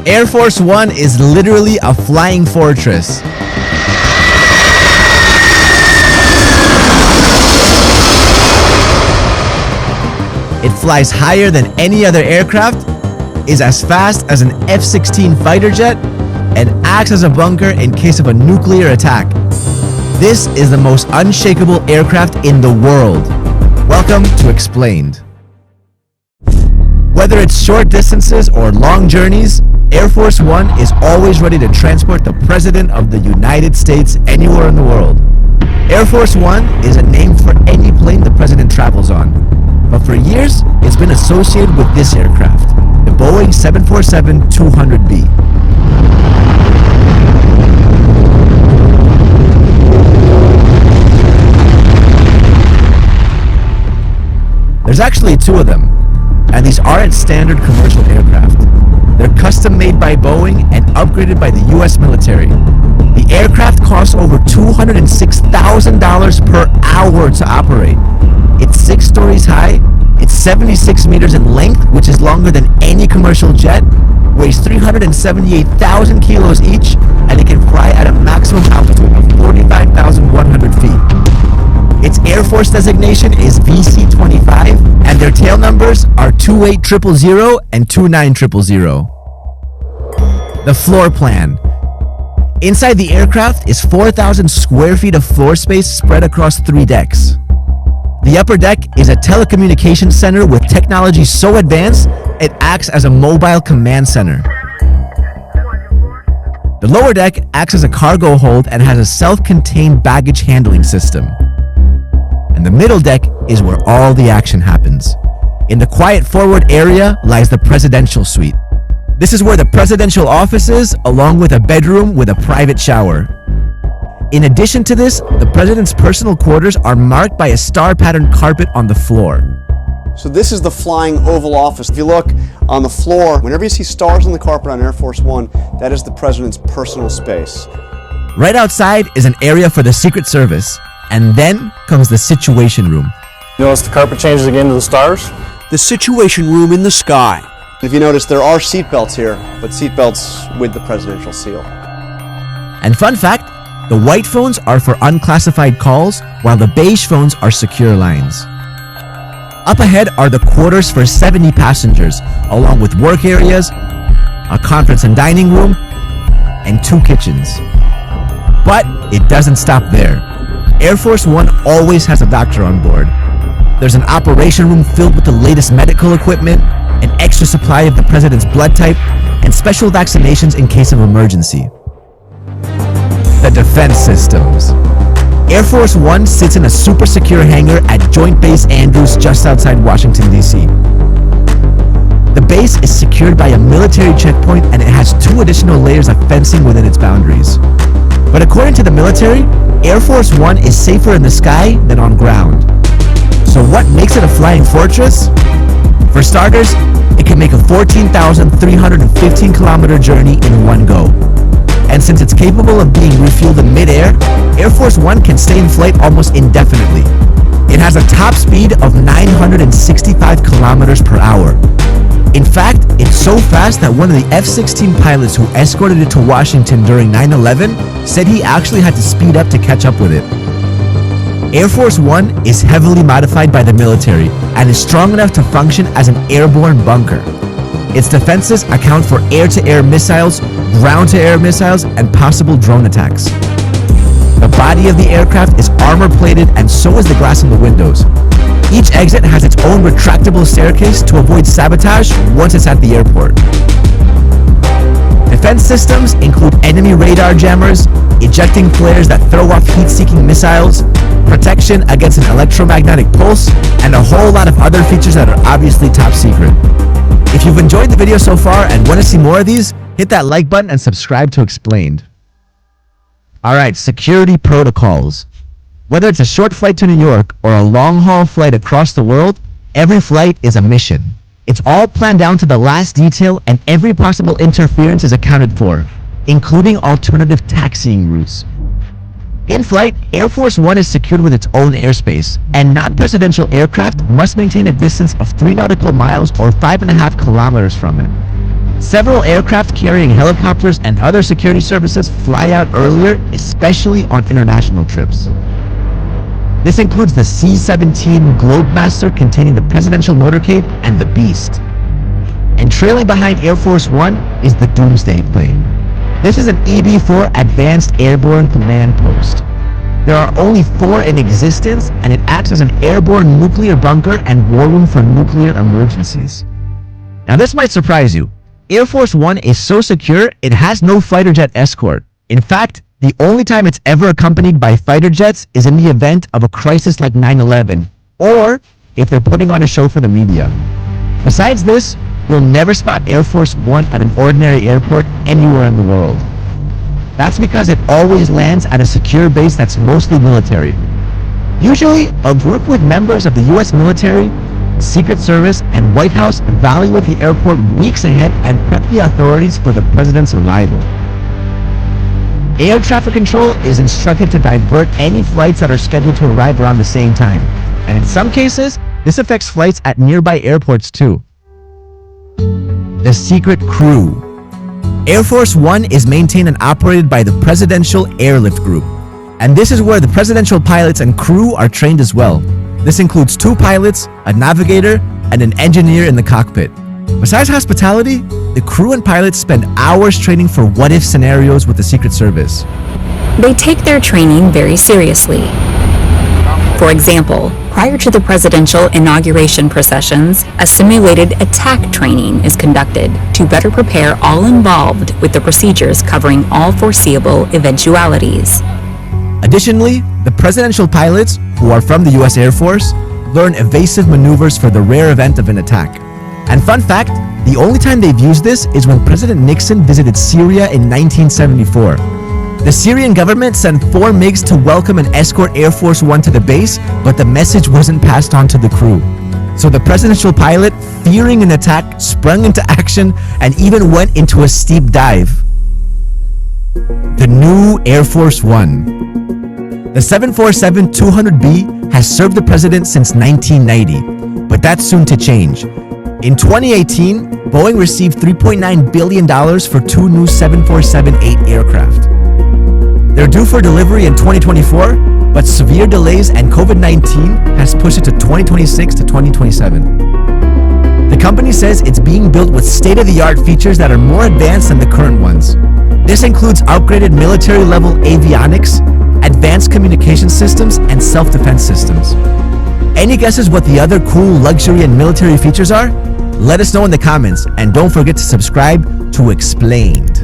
Air Force One is literally a flying fortress. It flies higher than any other aircraft, is as fast as an F-16 fighter jet, and acts as a bunker in case of a nuclear attack. This is the most unshakable aircraft in the world. Welcome to Explained. Whether it's short distances or long journeys, Air Force One is always ready to transport the President of the United States anywhere in the world. Air Force One is a name for any plane the President travels on. But for years, it's been associated with this aircraft, the Boeing 747-200B. There's actually two of them, and these aren't standard commercial aircraft. They're custom made by Boeing and upgraded by the US military. The aircraft costs over $206,000 per hour to operate. It's 6 stories high, it's 76 meters in length, which is longer than any commercial jet, weighs 378,000 kilos each, and it can fly at a maximum altitude of 45,100 feet. Its Air Force designation is VC-25, and their tail numbers are 28000 and 29000. The floor plan. Inside the aircraft is 4,000 square feet of floor space spread across 3 decks. The upper deck is a telecommunications center with technology so advanced, it acts as a mobile command center. The lower deck acts as a cargo hold and has a self-contained baggage handling system. And the middle deck is where all the action happens. In the quiet forward area lies the presidential suite. This is where the presidential office is, along with a bedroom with a private shower. In addition to this, the president's personal quarters are marked by a star-patterned carpet on the floor. So this is the flying Oval Office. If you look on the floor, whenever you see stars on the carpet on Air Force One, that is the president's personal space. Right outside is an area for the Secret Service, and then comes the Situation Room. Notice the carpet changes again to the stars? The Situation Room in the sky. If you notice, there are seatbelts here, but seatbelts with the presidential seal. And fun fact, the white phones are for unclassified calls, while the beige phones are secure lines. Up ahead are the quarters for 70 passengers, along with work areas, a conference and dining room, and 2 kitchens. But it doesn't stop there. Air Force One always has a doctor on board. There's an operation room filled with the latest medical equipment, an extra supply of the president's blood type, and special vaccinations in case of emergency. The defense systems. Air Force One sits in a super secure hangar at Joint Base Andrews just outside Washington, D.C. The base is secured by a military checkpoint and it has 2 additional layers of fencing within its boundaries. But according to the military, Air Force One is safer in the sky than on ground. So what makes it a flying fortress? For starters, it can make a 14,315 kilometer journey in one go. And since it's capable of being refueled in mid-air, Air Force One can stay in flight almost indefinitely. It has a top speed of 965 kilometers per hour. In fact, it's so fast that one of the F-16 pilots who escorted it to Washington during 9/11 said he actually had to speed up to catch up with it. Air Force One is heavily modified by the military and is strong enough to function as an airborne bunker. Its defenses account for air-to-air missiles, ground-to-air missiles, and possible drone attacks. The body of the aircraft is armor-plated and so is the glass in the windows. Each exit has its own retractable staircase to avoid sabotage once it's at the airport. Defense systems include enemy radar jammers, ejecting flares that throw off heat-seeking missiles, protection against an electromagnetic pulse, and a whole lot of other features that are obviously top secret. If you've enjoyed the video so far and want to see more of these, hit that like button and subscribe to Explained. Alright, security protocols. Whether it's a short flight to New York or a long-haul flight across the world, every flight is a mission. It's all planned down to the last detail and every possible interference is accounted for, including alternative taxiing routes. In flight, Air Force One is secured with its own airspace, and non-presidential aircraft must maintain a distance of 3 nautical miles or 5.5 kilometers from it. Several aircraft carrying helicopters and other security services fly out earlier, especially on international trips. This includes the C-17 Globemaster containing the presidential motorcade and the Beast. And trailing behind Air Force One is the Doomsday plane. This is an EB-4 Advanced Airborne Command Post. There are only 4 in existence, and it acts as an airborne nuclear bunker and war room for nuclear emergencies. Now this might surprise you. Air Force One is so secure, it has no fighter jet escort. In fact, the only time it's ever accompanied by fighter jets is in the event of a crisis like 9/11, or if they're putting on a show for the media. Besides this, you'll never spot Air Force One at an ordinary airport anywhere in the world. That's because it always lands at a secure base that's mostly military. Usually, a group with members of the US military, Secret Service, and White House evaluate the airport weeks ahead and prep the authorities for the president's arrival. Air traffic control is instructed to divert any flights that are scheduled to arrive around the same time. And in some cases, this affects flights at nearby airports too. The Secret Crew. Air Force One is maintained and operated by the Presidential Airlift Group. And this is where the presidential pilots and crew are trained as well. This includes 2 pilots, a navigator, and an engineer in the cockpit. Besides hospitality, the crew and pilots spend hours training for what-if scenarios with the Secret Service. They take their training very seriously. For example, prior to the presidential inauguration processions, a simulated attack training is conducted to better prepare all involved with the procedures covering all foreseeable eventualities. Additionally, the presidential pilots, who are from the US Air Force, learn evasive maneuvers for the rare event of an attack. And fun fact, the only time they've used this is when President Nixon visited Syria in 1974. The Syrian government sent 4 MiGs to welcome and escort Air Force One to the base, but the message wasn't passed on to the crew. So the presidential pilot, fearing an attack, sprung into action and even went into a steep dive. The new Air Force One. The 747-200B has served the president since 1990, but that's soon to change. In 2018, Boeing received $3.9 billion for 2 new 747-8 aircraft. They're due for delivery in 2024, but severe delays and COVID-19 has pushed it to 2026 to 2027. The company says it's being built with state-of-the-art features that are more advanced than the current ones. This includes upgraded military-level avionics, advanced communication systems, and self-defense systems. Any guesses what the other cool luxury and military features are? Let us know in the comments, and don't forget to subscribe to Explained.